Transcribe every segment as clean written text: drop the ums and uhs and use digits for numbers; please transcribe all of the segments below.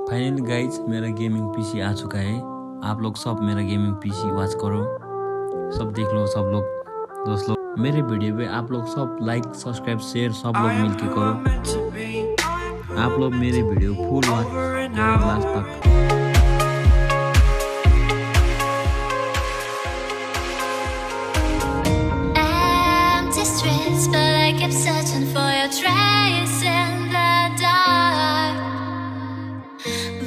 Finally guys मेरा gaming PC आ चुका है। आप लोग सब मेरा गेमिंग पीसी वॉच करो, सब देख लो, सब लोग दोस्त लोग मेरे वीडियो पे आप लोग सब लाइक सब्सक्राइब शेयर सब लोग मिलके करो। आप लोग मेरे वीडियो फुल वॉच करो लास्ट तक। But I kept searching for your trace in the dark,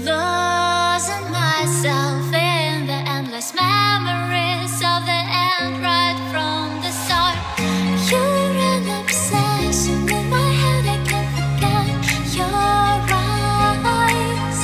losing myself in the endless memories of the end right from the start. You're an obsession in my head, I can't forget your eyes.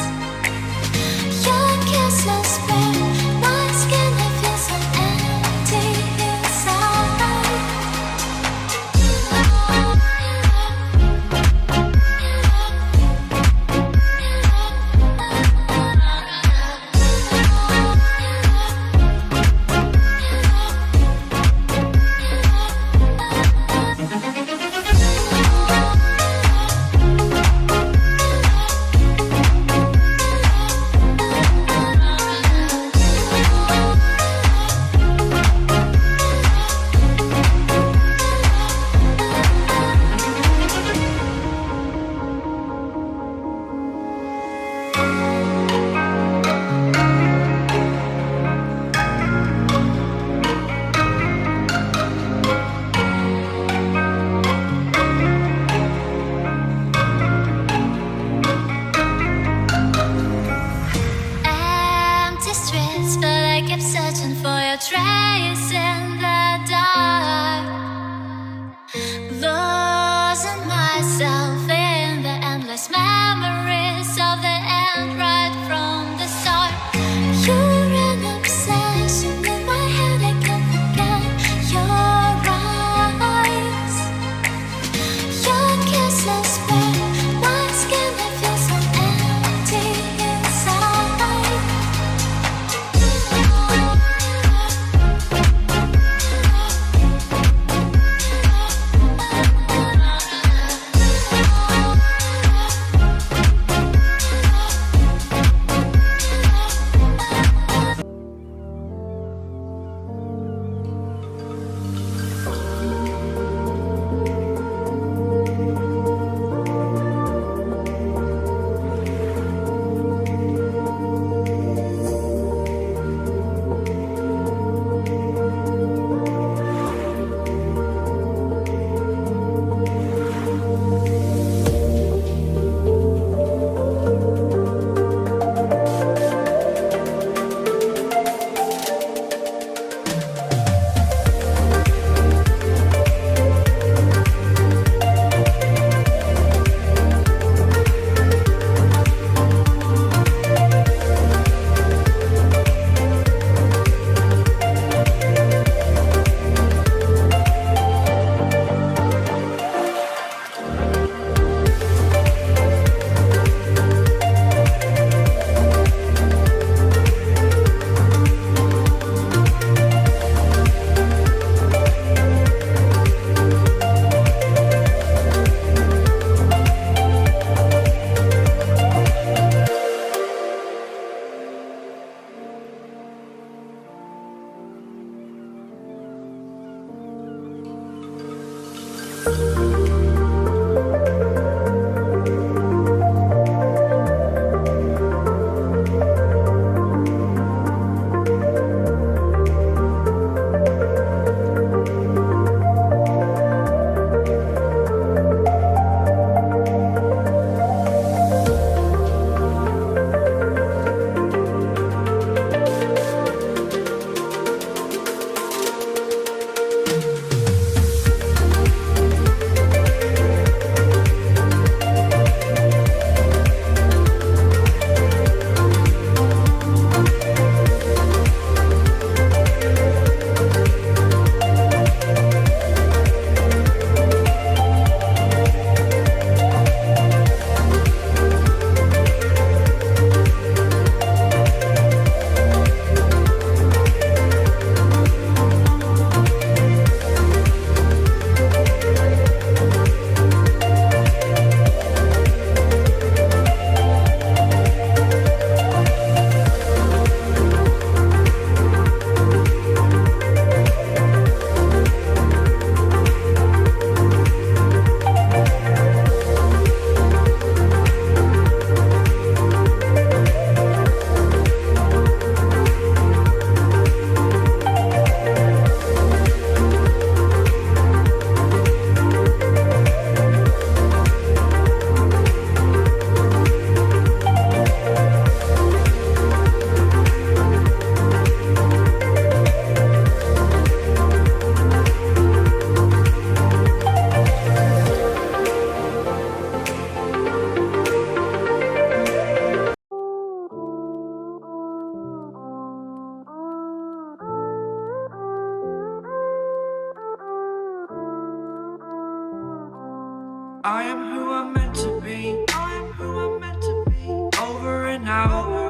now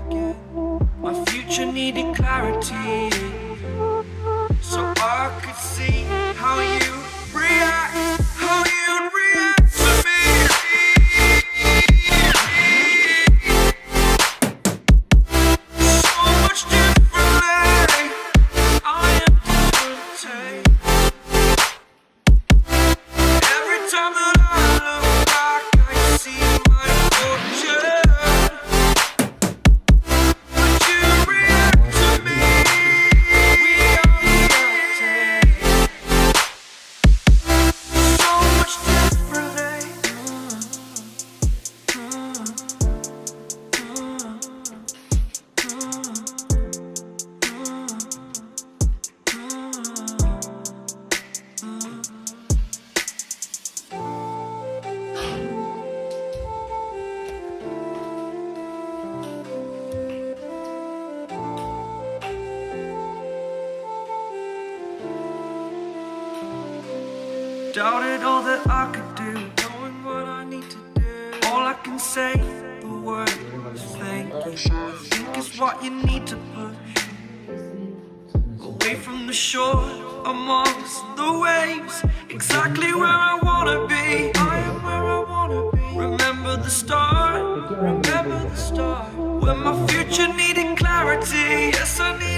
again. My future needed clarity, so I could see how you react, how you'd react to me. So much differently, I am different. Every time that I look back, I see my fortune. Would you react to me? We are reacting so much differently. Doubted all that I could do, knowing what I need to do. All I can say, the word is thank you. I think is what you need to push away from the shore, amongst the waves. Exactly where I wanna be. I am where I wanna be. Remember the start, remember the start. When my future needed clarity, yes I need